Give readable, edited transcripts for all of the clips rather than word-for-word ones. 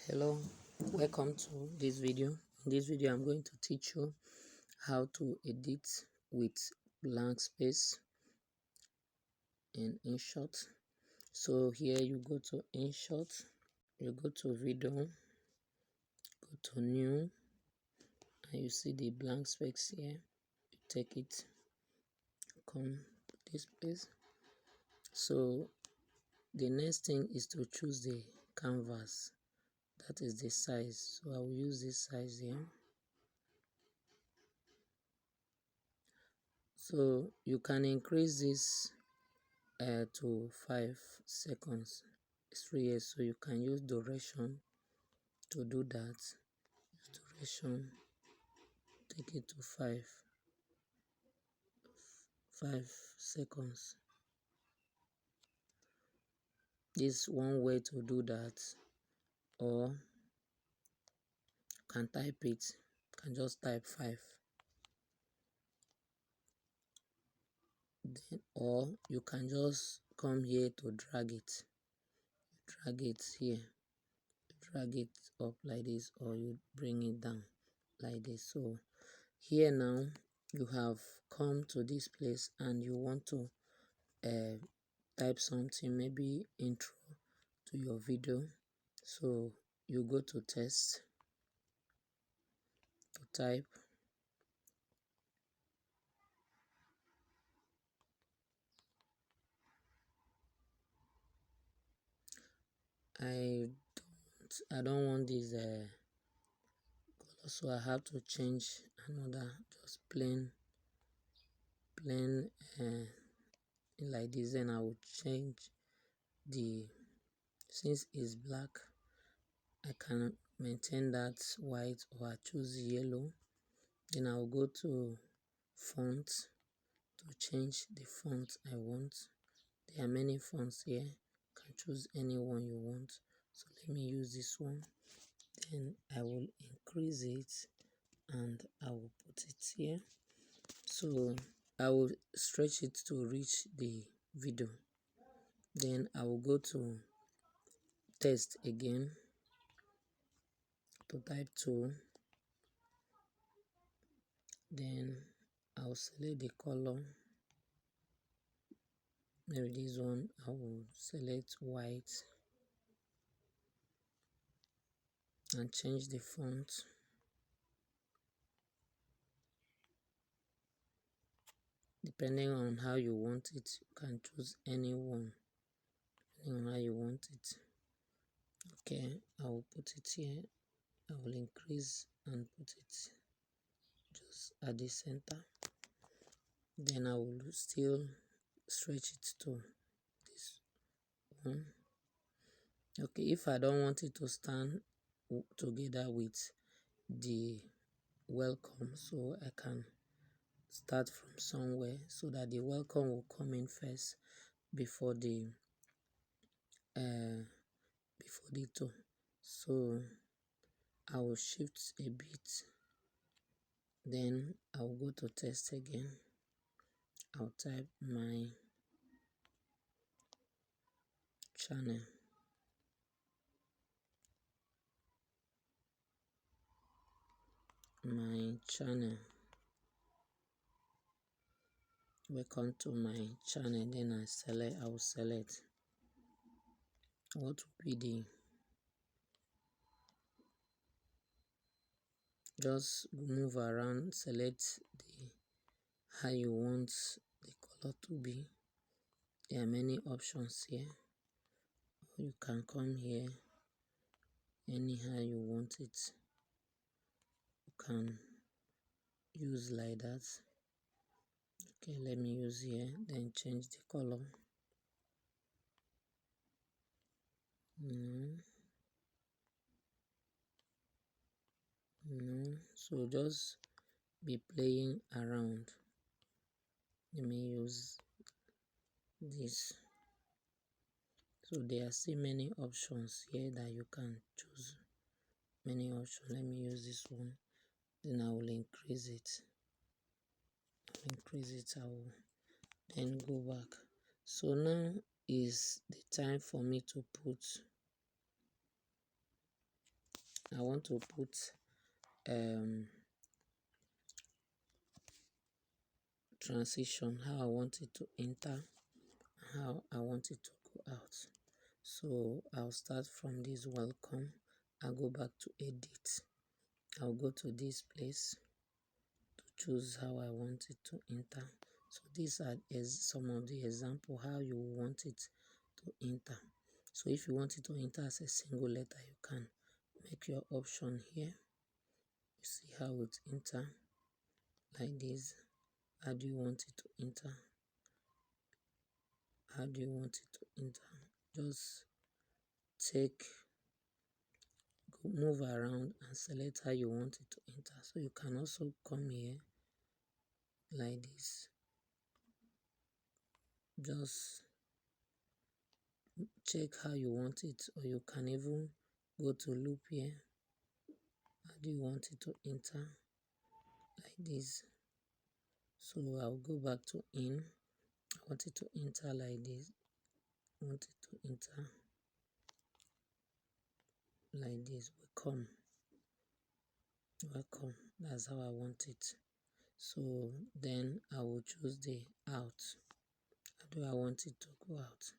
Hello, welcome to this video. In this video I'm going to teach you how to edit with blank space in Inshot. So here you go to Inshot, you go to video, go to new, and you see the blank space here. You take it, come to this place. So the next thing is to choose the canvas, that is the size. So I will use this size here. So you can increase this to 5 seconds. It's 3 years, so you can use duration to do that. Use duration, take it to 5 seconds. This one way to do that, or you can type it. You can just type 5. Then, or you can just come here to drag it. Drag it here. Drag it up like this, or you bring it down like this. So here now you have come to this place and you want to type something, maybe intro to your video. So you go to text to type. I don't want this color, so I have to change another, just plain like this. Then I will change the, since it's black, I can maintain that white, or I choose yellow. Then I will go to font to change the font I want. There are many fonts here. You can choose any one you want. So let me use this one. Then I will increase it and I will put it here. So I will stretch it to reach the video. Then I will go to text again to type 2. Then I will select the color. Maybe this one I will select white and change the font. Depending on how you want it, you can choose any one depending on how you want it. Okay, I will put it here. I will increase and put it just at the center. Then I will still stretch it to this one. Okay, if I don't want it to stand together with the welcome, so I can start from somewhere so that the welcome will come in first before the two. So I will shift a bit, then I will go to text again. I'll type my channel. Welcome to my channel. Then I will select what will be the, just move around, select the how you want the color to be. There are many options here. You can come here anyhow you want it. You can use like that. Okay, let me use here, then change the color. So just be playing around. Let me use this. So there are still many options here that you can choose. Many options. Let me use this one. Then I will increase it. I will then go back. So now is the time for me to put I want to put transition, how I want it to enter, how I want it to go out. So I'll start from this welcome. I'll go back to edit. I'll go to this place to choose how I want it to enter. So these are some of the example how you want it to enter. So if you want it to enter as a single letter, you can make your option here. You see how it enter like this. How do you want it to enter? How do you want it to enter? Just move around and select how you want it to enter. So you can also come here like this. Just check how you want it, or you can even go to loop here. How do you want it to enter? Like this. So I'll go back to in. I want it to enter like this. I want it to enter like this. Welcome. That's how I want it. So then I will choose the out. How do I want it to go out?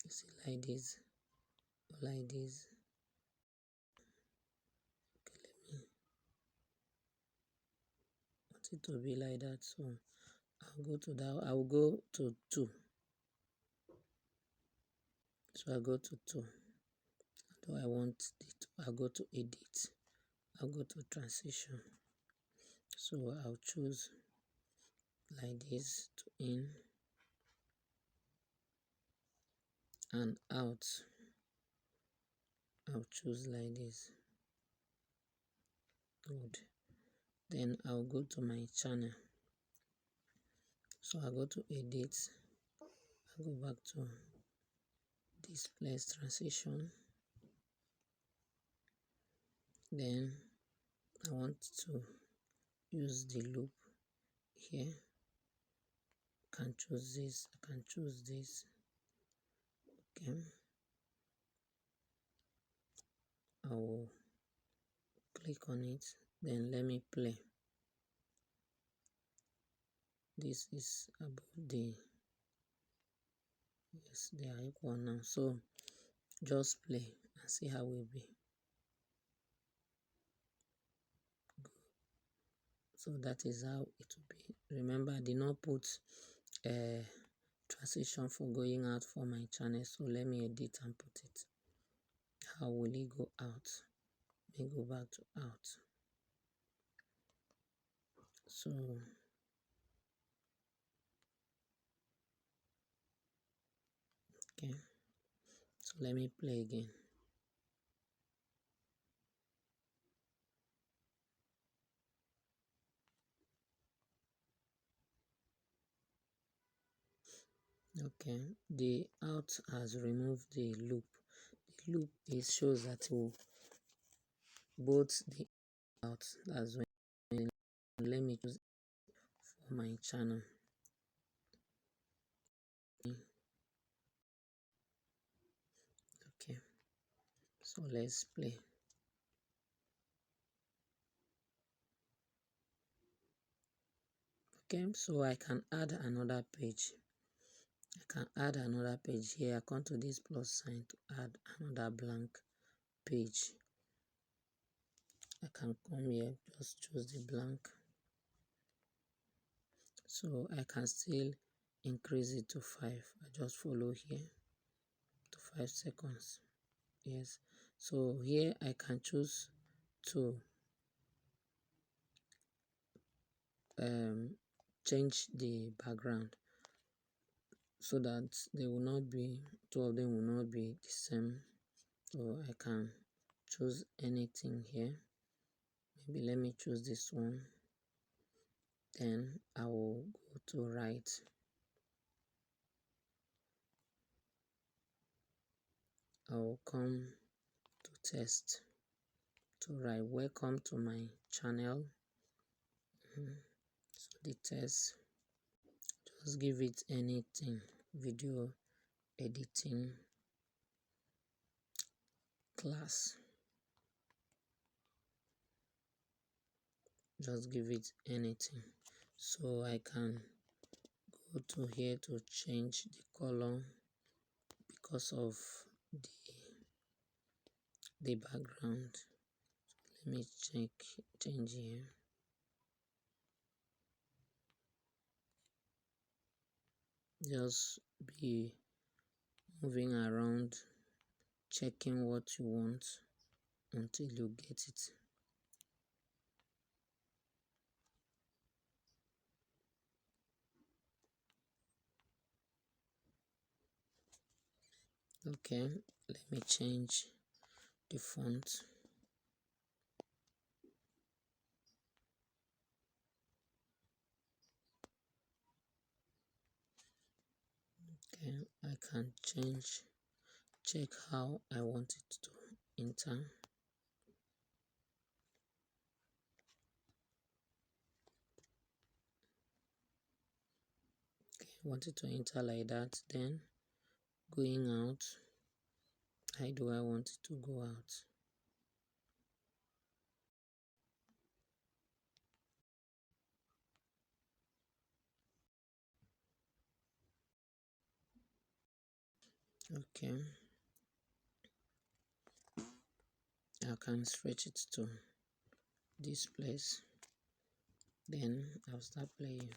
You see, like this or like this. Okay, want it to be like that. So I'll go to that. I'll go to 2. So I go to 2. How do I want it? I'll go to edit. I'll go to transition. So I'll choose like this to in and out. I'll choose like this. Good. Then I'll go to my channel. So I go to edit. I go back to this place transition. Then I want to use the loop here. I can choose this. I can choose this. Okay. I will click on it. Then let me play. This is about the, yes, they are equal now. So just play and see how it will be. So that is how it will be. Remember, I did not put a transition for going out for my channel. So let me edit and put it. How will it go out? Let me go back to out. So okay. So let me play again. Okay, the out has removed the loop. The loop shows that both the out, that's when, let me choose for my channel. Okay, so let's play. Okay, so I can add another page. I can add another page here. I come to this plus sign to add another blank page. I can come here, just choose the blank. So I can still increase it to 5. I just follow here to 5 seconds. Yes. So here I can choose to change the background so that they will not be, two of them will not be the same. So I can choose anything here. Maybe let me choose this one. Then I will go to right. I will come to test to write welcome to my channel. So the test, just give it anything, video editing class. just give it anything. So I can go to here to change the color because of the background. Let me change here. Just be moving around, checking what you want until you get it. Okay, let me change the font. Okay, I can check how I want it to enter. Okay, I want it to enter like that. Then going out, how do I want it to go out? Okay, I can stretch it to this place. Then I'll start playing.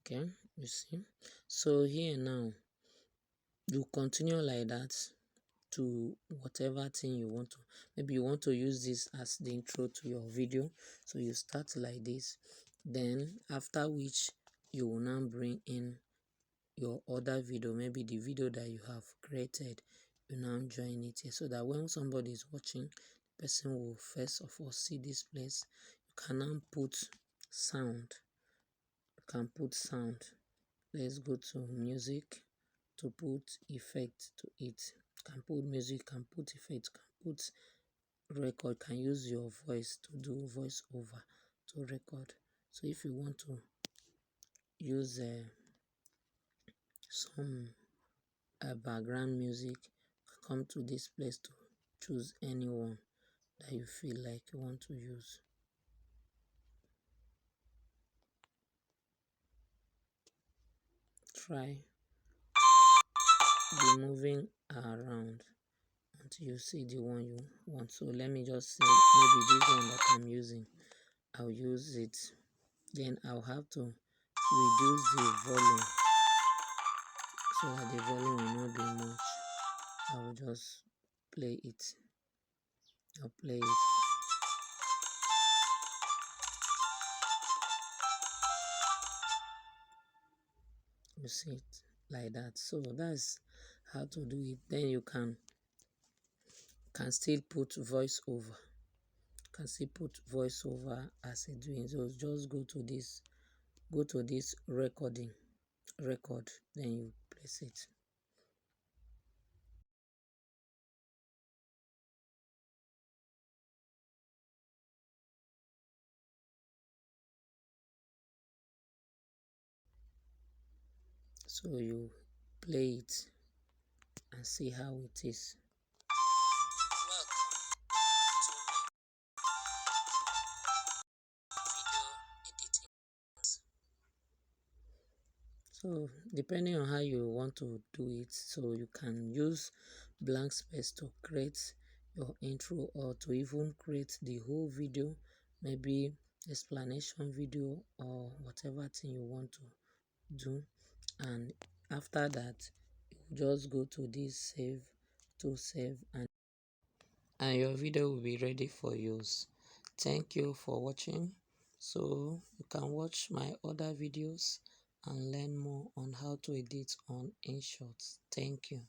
Okay, you see. So here now, you continue like that to whatever thing you want to. Maybe you want to use this as the intro to your video, so you start like this. Then after which you will now bring in your other video, maybe the video that you have created. You now join it here, so that when somebody is watching, the person will first of all see this place. You can now put sound. You can put sound. Let's go to music to put effect to it. Can put music, can put effect, can put record, can use your voice to do voice over to record. So if you want to use some background music, come to this place to choose anyone that you feel like you want to use. Try be moving around until you see the one you want. So let me just say maybe this one that I'm using, I'll use it. Then I'll have to reduce the volume so that the volume will not be much. I will just play it. I'll play it. You see it like that. So that's how to do it. Then you can still put voice over. Can still put voice over as a doing. So just go to this record, then you place it. So you play it and see how it is. So depending on how you want to do it, so you can use blank space to create your intro, or to even create the whole video, maybe explanation video or whatever thing you want to do. And after that, you just go to this save, and your video will be ready for use. Thank you for watching. So you can watch my other videos and learn more on how to edit on Inshot. Thank you.